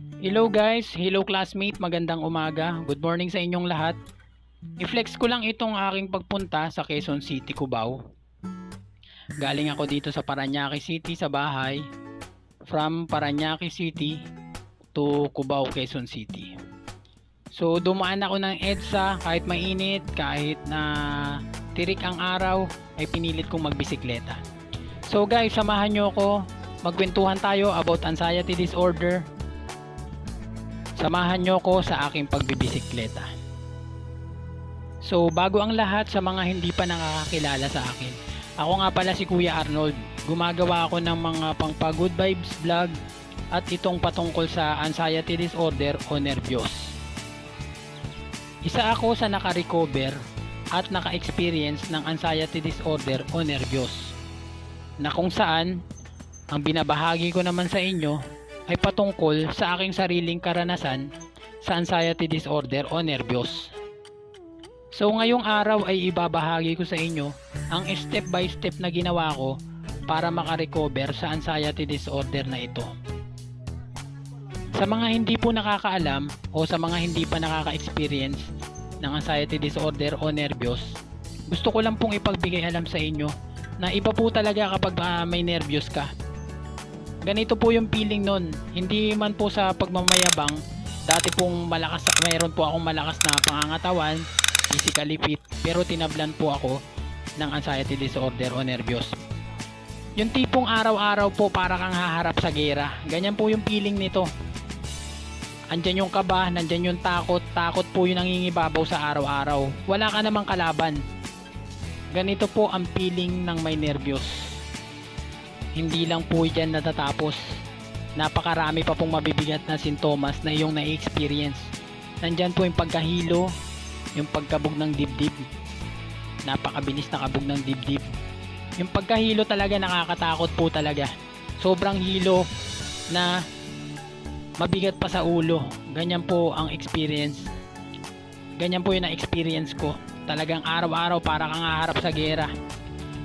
Hello guys, hello classmate, magandang umaga. Good morning sa inyong lahat. I-flex ko lang itong aking pagpunta sa Quezon City, Cubao. Galing ako dito sa Parañaque City sa bahay. From Parañaque City to Cubao, Quezon City. So dumaan ako ng EDSA kahit mainit, kahit na tirik ang araw, ay pinilit kong magbisikleta. So guys, samahan nyo ako. Magkwentuhan tayo about anxiety disorder. Samahan nyo ko sa aking pagbibisikleta. So bago ang lahat, sa mga hindi pa nakakakilala sa akin, ako nga pala si Kuya Arnold. Gumagawa ako ng mga pang good vibes vlog at itong patungkol sa anxiety disorder o nervyos. Isa ako sa naka-recover at naka-experience ng anxiety disorder o nervyos, na kung saan ang binabahagi ko naman sa inyo ay patungkol sa aking sariling karanasan sa anxiety disorder o nervyos. So ngayong araw ay ibabahagi ko sa inyo ang step by step na ginawa ko para makarecover sa anxiety disorder na ito. Sa mga hindi po nakakaalam o sa mga hindi pa nakaka-experience ng anxiety disorder o nervyos, gusto ko lang pong ipagbigay alam sa inyo na iba po talaga kapag may nervyos ka. Ganito po yung feeling nun. Hindi man po sa pagmamayabang. Dati pong mayroon po akong malakas na pangangatawan, physically fit, pero tinablan po ako ng anxiety disorder o nervyos. Yung tipong araw-araw po para kang haharap sa gera. Ganyan po yung feeling nito. Andyan yung kaba, nandyan yung takot. Takot po yung nangingibabaw sa araw-araw. Wala ka namang kalaban. Ganito po ang feeling ng may nervyos. Hindi lang po yan natatapos. Napakarami pa pong mabibigat na sintomas na iyong na-experience. Nandyan po yung pagkahilo, yung pagkabog ng dibdib. Napakabilis na kabog ng dibdib. Yung pagkahilo talaga nakakatakot po talaga. Sobrang hilo na mabigat pa sa ulo. Ganyan po ang experience. Ganyan po yung na-experience ko. Talagang araw-araw para kang haharap sa gera.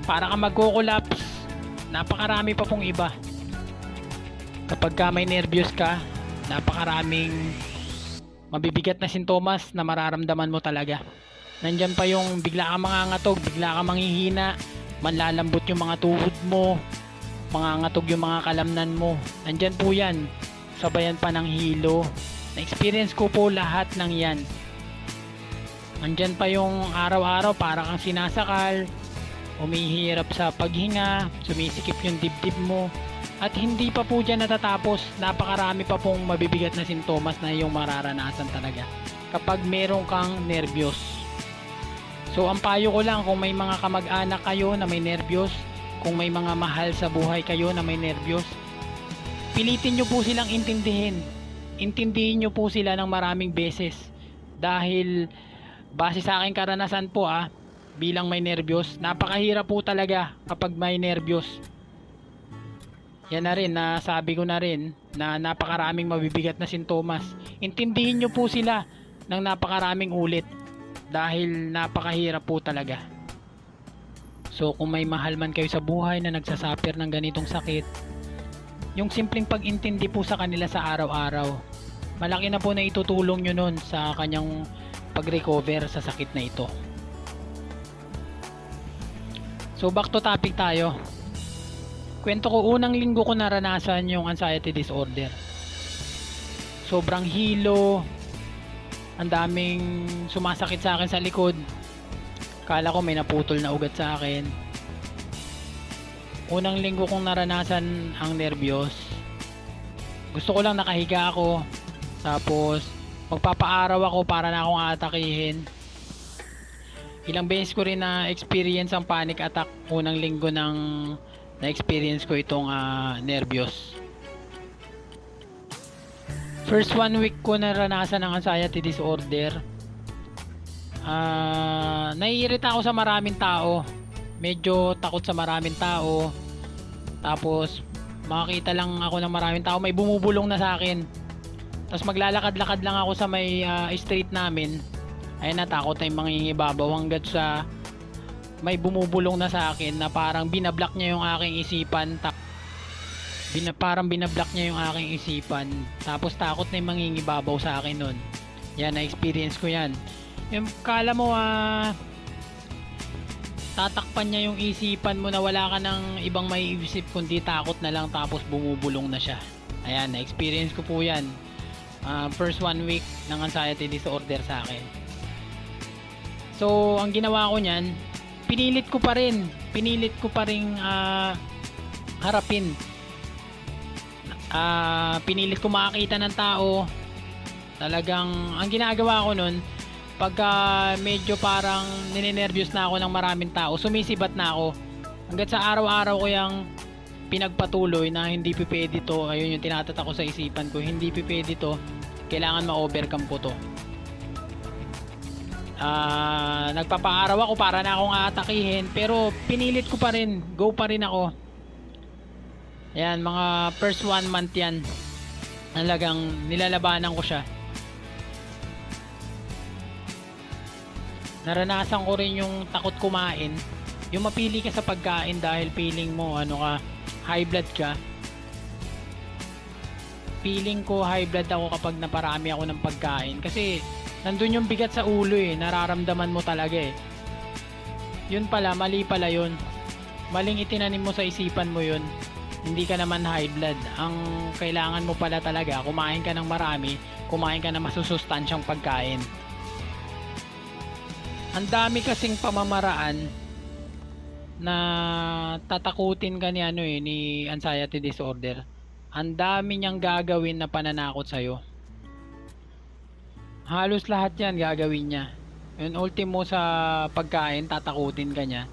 Para kang magko-collapse. Napakarami pa pong iba. Kapag ka may nervyos ka, napakaraming mabibigat na sintomas na mararamdaman mo talaga. Nandyan pa yung bigla kang mangangatog, bigla kang manghihina, manlalambot yung mga tuhod mo, mangangatog yung mga kalamnan mo. Nandyan po yan. Sabayan pa ng hilo. Na-experience ko po lahat ng yan. Nandyan pa yung araw-araw para kang sinasakal, umihirap sa paghinga, sumisikip yung dibdib mo, at hindi pa po dyan natatapos. Napakarami pa pong mabibigat na sintomas na yung mararanasan talaga kapag meron kang nervyos. So ang payo ko lang, kung may mga kamag-anak kayo na may nervyos, kung may mga mahal sa buhay kayo na may nervyos, pilitin nyo po silang intindihin. Intindihin nyo po sila ng maraming beses, dahil base sa aking karanasan po bilang may nervyos, napakahirap po talaga kapag may nervyos. Yan na rin, nasabi ko na rin na napakaraming mabibigat na sintomas. Intindihin nyo po sila ng napakaraming ulit, dahil napakahirap po talaga. So kung may mahal man kayo sa buhay na nagsasuffer ng ganitong sakit, yung simpleng pag-intindi po sa kanila sa araw-araw, malaki na po na itutulong nyo nun sa kanyang pag-recover sa sakit na ito. So back to topic tayo. Kwento ko, unang linggo ko naranasan yung anxiety disorder. Sobrang hilo, ang daming sumasakit sa akin sa likod. Kala ko may naputol na ugat sa akin. Unang linggo kong naranasan ang nervyos. Gusto ko lang nakahiga ako, tapos magpapaaraw ako para na akong atakihin. Ilang beses ko rin na experience ang panic attack unang linggo ng na experience ko itong nervyos. First 1 week ko naranasan ang anxiety disorder. Naiirita ako sa maraming tao. Medyo takot sa maraming tao. Tapos makakita lang ako ng maraming tao, may bumubulong na sa akin. Tapos maglalakad-lakad lang ako sa may street namin. Ay natakot na yung mangingibabaw hanggat sa may bumubulong na sa akin na parang binablock niya yung aking isipan. Parang binablock niya yung aking isipan. Tapos takot na yung mangingibabaw sa akin nun. Yan, na-experience ko yan. Yung kala mo tatakpan niya yung isipan mo na wala ka ng ibang maiisip kundi takot na lang, tapos bumubulong na siya. Ayan, na-experience ko po yan. First 1 week ng anxiety disorder sa akin. So, ang ginawa ko niyan, pinilit ko pa rin harapin. Pinilit ko makakita ng tao. Talagang ang ginagawa ko nun, pagka medyo parang ninenervyos na ako ng maraming tao, sumisibat na ako hanggat sa araw-araw ko yung pinagpatuloy na hindi pipwede to. Ayun yung tinatatak ko sa isipan ko, hindi pipwede to, kailangan ma-overcome ko to. Nagpapaaraw ako para na akong aatakihin, pero pinilit ko pa rin, go pa rin ako. Ayan, mga first 1 month yan, talagang nilalabanan ko siya. Naranasan ko rin yung takot kumain, yung mapili ka sa pagkain dahil feeling mo high blood ka. Feeling ko high blood ako kapag naparami ako ng pagkain, kasi nandun yung bigat sa ulo nararamdaman mo talaga yun pala, mali pala yun, maling itinanim mo sa isipan mo yun. Hindi ka naman high blood. Ang kailangan mo pala talaga, kumain ka ng marami, kumain ka ng masusustansyang pagkain. Ang dami kasing pamamaraan na tatakutin ka ni anxiety disorder. Ang dami niyang gagawin na pananakot sa'yo. Halos lahat yan gagawin niya. Yung ultimo sa pagkain, tatakutin ka niya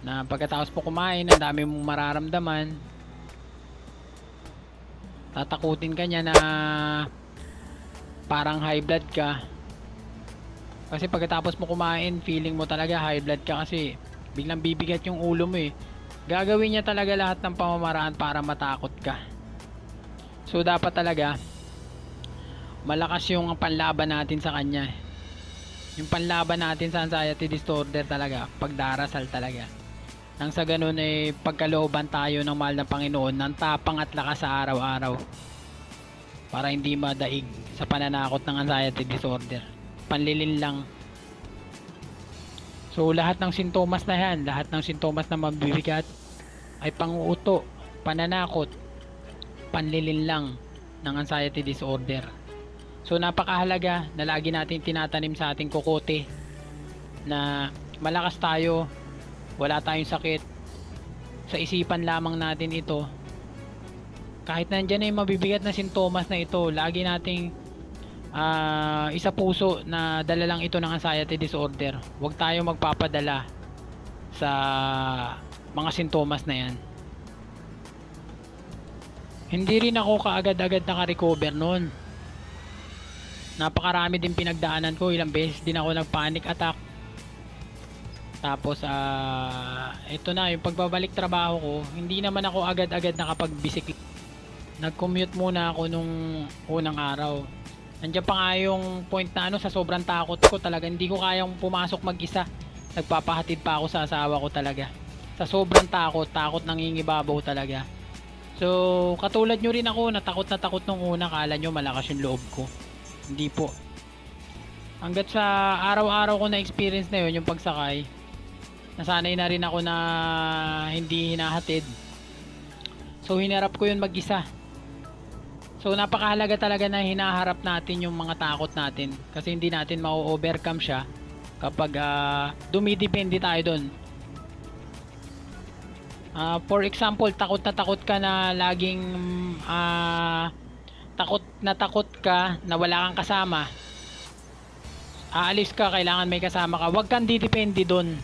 na pagkatapos po kumain, ang dami mong mararamdaman. Tatakutin ka niya na parang high blood ka. Kasi pagkatapos mo kumain, feeling mo talaga high blood ka kasi biglang bibigat yung ulo mo Gagawin niya talaga lahat ng pamamaraan para matakot ka. So dapat talaga malakas yung panlaban natin sa kanya. Yung panlaban natin sa anxiety disorder talaga, pagdarasal talaga. Nang sa ganun pagkalooban tayo ng mahal na Panginoon ng tapang at lakas sa araw-araw para hindi madaig sa pananakot ng anxiety disorder. Panlilin lang. So lahat ng sintomas na yan, lahat ng sintomas na mabibigat ay panguuto, pananakot, panlilin lang ng anxiety disorder. So napakahalaga na lagi natin tinatanim sa ating kokote na malakas tayo, wala tayong sakit, sa isipan lamang natin ito. Kahit nandyan na yung mabibigat na sintomas na ito, lagi nating isa puso na dala lang ito ng anxiety disorder. Huwag tayo magpapadala sa mga sintomas na yan. Hindi rin ako kaagad-agad naka-recover noon. Napakarami din pinagdaanan ko, ilang beses din ako nag-panic attack. Tapos ito na yung pagbabalik trabaho ko, hindi naman ako agad-agad nakapag-bisikleta. Nag-commute muna ako nung unang araw. Nandiyan pa nga yung point na sa sobrang takot ko talaga, hindi ko kayang pumasok mag-isa. Nagpapahatid pa ako sa asawa ko talaga. Sa sobrang takot nangingibabaw talaga. So katulad nyo rin ako, natakot na takot nung una, kala nyo malakas yung loob ko. Hindi po. Hanggat sa araw-araw ko na experience na yun, yung pagsakay, nasanay na rin ako na hindi hinahatid. So hinarap ko yun mag-isa. So napakahalaga talaga na hinaharap natin yung mga takot natin, kasi hindi natin ma-overcome siya kapag dumidepende tayo doon. For example, takot ka na laging takot ka na wala kang kasama. Aalis ka, kailangan may kasama ka. Huwag kang didepende doon.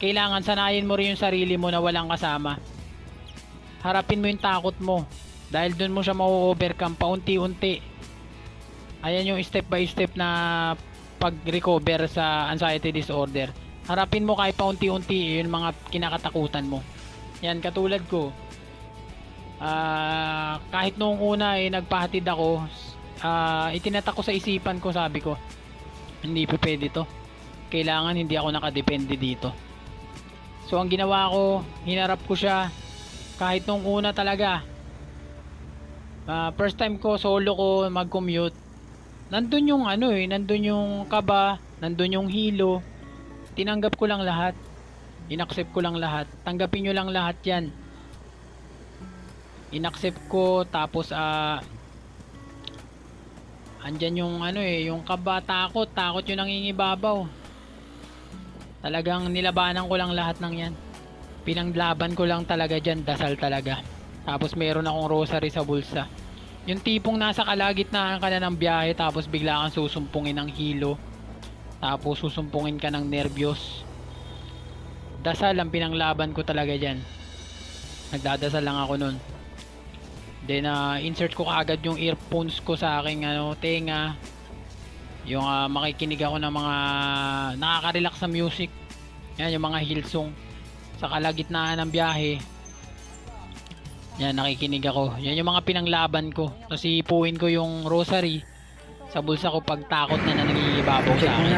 Kailangan sanayin mo rin yung sarili mo na walang kasama. Harapin mo yung takot mo, dahil doon mo siya ma-overcome paunti-unti. Ayan yung step by step na pag-recover sa anxiety disorder. Harapin mo kahit paunti-unti yung mga kinakatakutan mo. Yan, katulad ko, kahit noong una nagpahatid ako, itinatak ko sa isipan ko, sabi ko hindi pa pwede to, kailangan hindi ako nakadepende dito. So ang ginawa ko, hinarap ko siya kahit nung una talaga, first time ko solo ko mag-commute, nandun yung ano nandun yung kaba, nandun yung hilo. Tinanggap ko lang lahat, inaccept ko lang lahat. Tanggapin nyo lang lahat yan. Inaccept ko, tapos andyan yung yung kaba, takot yung nangingibabaw. Talagang nilabanan ko lang lahat ng yan. Pinanglaban ko lang talaga dyan, dasal talaga. Tapos meron akong rosary sa bulsa. Yung tipong nasa kalagitnaan ka na ng biyahe, tapos bigla kang susumpungin ng hilo, tapos susumpungin ka ng nervyos. Dasal ang pinanglaban ko talaga dyan. Nagdadasal lang ako nun. Then insert ko kaagad yung earphones ko sa aking tenga. Yung makikinig ako ng mga nakaka-relax na music. Yan, yung mga Hillsong. Sa kalagitnaan ng biyahe, yan, nakikinig ako. Yan yung mga pinanglaban ko. Tapos ipuin ko yung rosary sa bulsa ko pag takot na nangingibabaw sa akin.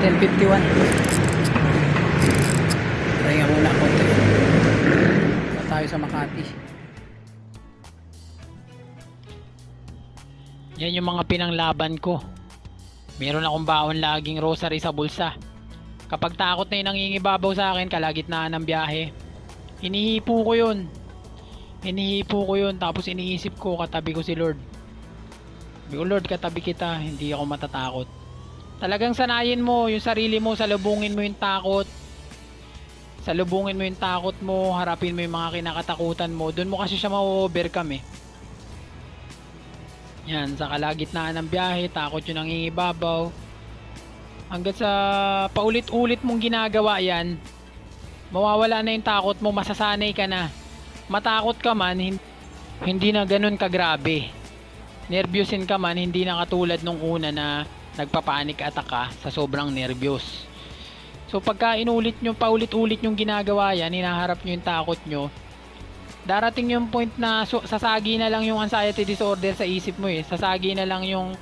10:21. Try nga muna konti. Tayo sa Makati. Yan yung mga pinanglaban ko. Meron akong baon laging rosary sa bulsa. Kapag takot na yung nangingibabaw sa akin, kalagitnaan ng biyahe, hinihipo ko yun. Tapos iniisip ko, katabi ko si Lord. Sabi ko, Lord, katabi kita, hindi ako matatakot. Talagang sanayin mo yung sarili mo, salubungin mo yung takot. Salubungin mo yung takot mo, harapin mo yung mga kinakatakutan mo. Doon mo kasi siya ma-overcome Yan, sa kalagitnaan ng biyahe, takot yung nangingibabaw. Hanggang sa paulit-ulit mong ginagawa yan, mawawala na yung takot mo, masasanay ka na. Matakot ka man, hindi na ganun kagrabe. Nervyusin ka man, hindi na katulad nung una na nagpapanik attack ka sa sobrang nervyos. So pagka inulit nyo, paulit-ulit yung ginagawa yan, hinaharap nyo yung takot nyo, darating yung point na sasagi na lang yung anxiety disorder sa isip mo Sasagi na lang yung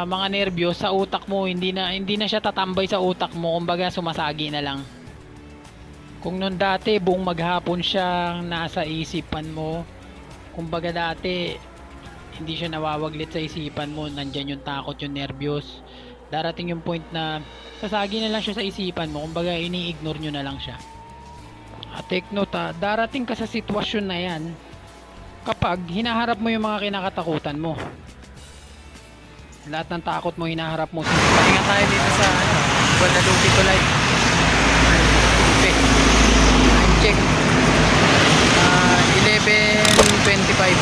mga nervyos sa utak mo, hindi na siya tatambay sa utak mo, kumbaga sumasagi na lang. Kung noon dati buong maghapon siya nasa isipan mo, kumbaga dati hindi siya nawawaglit sa isipan mo, nandyan yung takot, yung nervyos, darating yung point na sasagi na lang siya sa isipan mo, kumbaga ini-ignore nyo na lang siya. At take note darating ka sa sitwasyon na yan kapag hinaharap mo yung mga kinakatakutan mo. Lahat ng takot mo hinaharap mo. Pahinga tayo dito sa Guadalupe Tulay. Check. 11:25.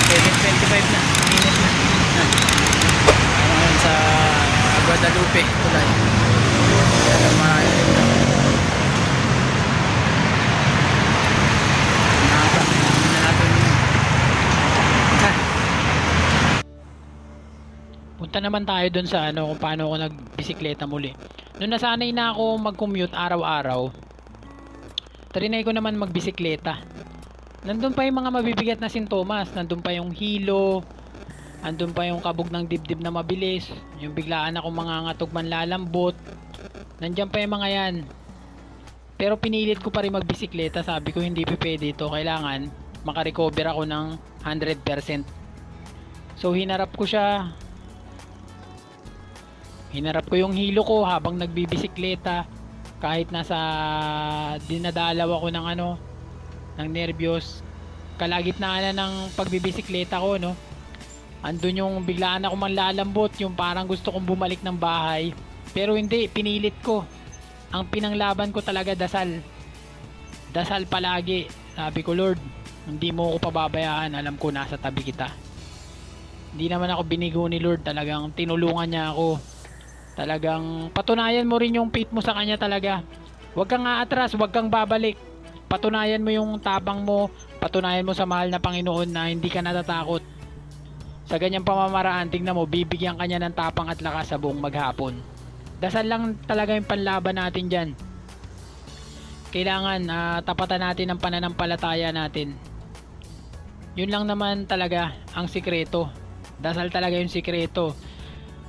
11:25 na. Minute na. Ngayon sa Guadalupe Tulay. Yan ang mga Punta naman tayo dun sa kung paano ako nagbisikleta muli. Noong nasanay na ako mag-commute araw-araw, trinay ko naman magbisikleta. Nandun pa yung mga mabibigat na sintomas, nandun pa yung hilo, nandun pa yung kabog ng dibdib na mabilis, yung biglaan ako mangangatog manlalambot, nandyan pa yung mga yan. Pero pinilit ko pa rin magbisikleta, sabi ko hindi pwede ito, kailangan makarecover ako ng 100%. So hinarap ko siya, hinarap ko yung hilo ko habang nagbibisikleta, kahit nasa dinadalaw ako ng ng nervyos, kalagitnaan na ng pagbibisikleta ko andun yung biglaan ako manlalambot, yung parang gusto kong bumalik ng bahay, pero hindi, pinilit ko. Ang pinanglaban ko talaga dasal palagi. Sabi ko, Lord, hindi mo ako pababayaan, alam ko nasa tabi kita. Hindi naman ako binigo ni Lord, talagang tinulungan niya ako. Talagang patunayan mo rin yung faith mo sa kanya talaga. Huwag kang aatras, huwag kang babalik. Patunayan mo yung tapang mo, patunayan mo sa mahal na Panginoon na hindi ka natatakot. Sa ganyang pamamaraan, tingnan mo, bibigyan ka niya ng tapang at lakas sa buong maghapon. Dasal lang talaga yung panlaban natin dyan. Kailangan tapatan natin ang pananampalataya natin. Yun lang naman talaga ang sikreto. Dasal talaga yung sikreto.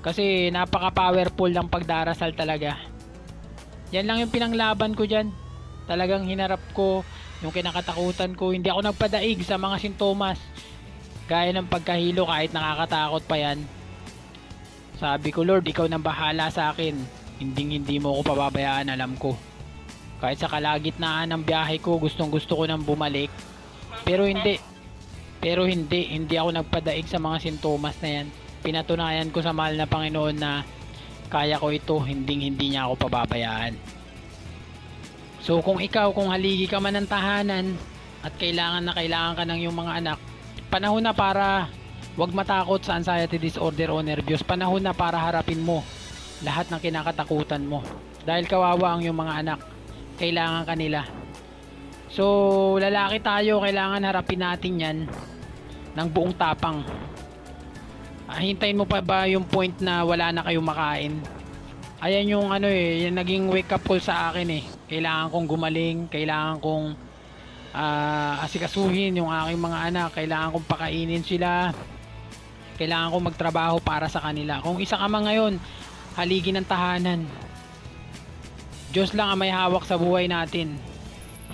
Kasi napaka powerful ng pagdarasal talaga. Yan lang yung pinanglaban ko dyan. Talagang hinarap ko yung kinakatakutan ko. Hindi ako nagpadaig sa mga sintomas. Gaya ng pagkahilo kahit nakakatakot pa yan. Sabi ko, Lord, ikaw nang bahala sa akin. Hindi mo ako pababayaan, alam ko. Kahit sa kalagitnaan ng biyahe ko, gustong gusto ko nang bumalik. Pero hindi. Hindi ako nagpadaig sa mga sintomas na yan. Pinatunayan ko sa mahal na Panginoon na kaya ko ito, hindi niya ako pababayaan. So kung haligi ka man ng tahanan at kailangan ka ng iyong mga anak, panahon na para wag matakot sa anxiety disorder o nervyos. Panahon na para harapin mo lahat ng kinakatakutan mo. Dahil kawawa ang iyong mga anak. Kailangan kanila. So lalaki tayo, kailangan harapin natin yan ng buong tapang. Hintayin mo pa ba yung point na wala na kayong makain? Ayan yung yung naging wake up call sa akin eh. Kailangan kong gumaling, kailangan kong asikasuhin yung aking mga anak, kailangan kong pakainin sila, kailangan kong magtrabaho para sa kanila. Kung isa ka man ngayon, haligi ng tahanan. Diyos lang ang may hawak sa buhay natin.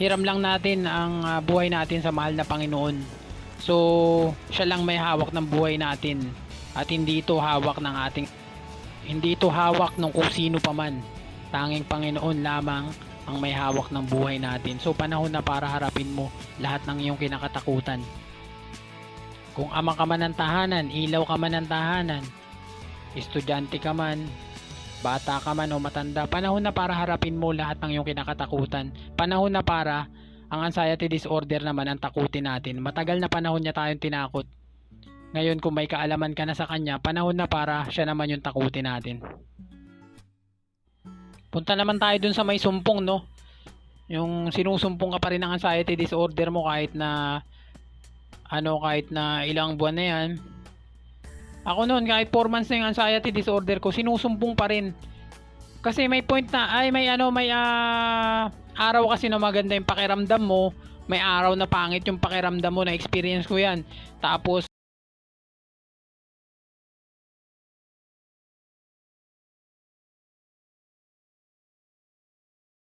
Hiram lang natin ang buhay natin sa mahal na Panginoon. So, siya lang may hawak ng buhay natin. At hindi ito hawak ng kung sino pa man. Tanging Panginoon lamang ang may hawak ng buhay natin. So panahon na para harapin mo lahat ng iyong kinakatakutan. Kung ama ka man ng tahanan, ilaw ka man ng tahanan, estudyante ka man, bata ka man o matanda, panahon na para harapin mo lahat ng iyong kinakatakutan. Panahon na para ang anxiety disorder naman ang takutin natin. Matagal na panahon niya tayong tinakot. Ngayon kung may kaalaman ka na sa kanya, panahon na para siya naman yung takutin natin. Punta naman tayo dun sa may sumpong, no? Yung sinusumpong ka pa rin ng anxiety disorder mo kahit na ilang buwan na yan. Ako noon, kahit 4 months na yung anxiety disorder ko, sinusumpong pa rin. Kasi may point na, araw kasi na maganda yung pakiramdam mo, may araw na pangit yung pakiramdam mo, na experience ko yan. Tapos